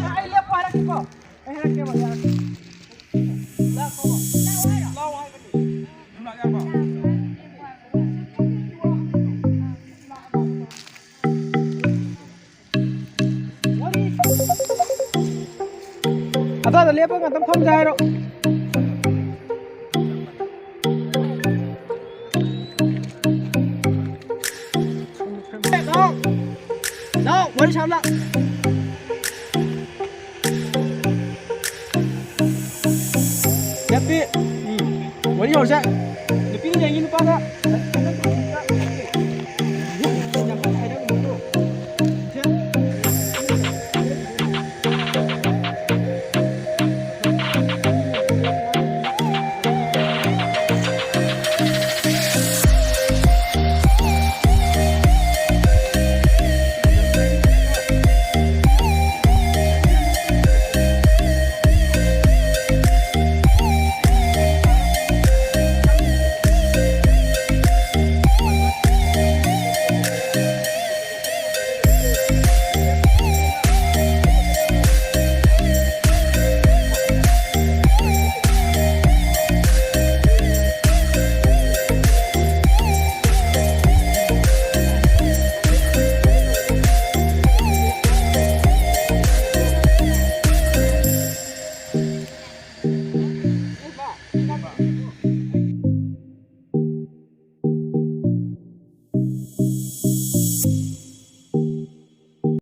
ai lihat para kita. Nak ke mana? Lah kau. Lau ai cái gì? Nak apa? Ada lihat apa nggak tempat jahit ro. Đâu, quên sao lắm. Tapi, wali hor sa. Tapi ni yang ini pada.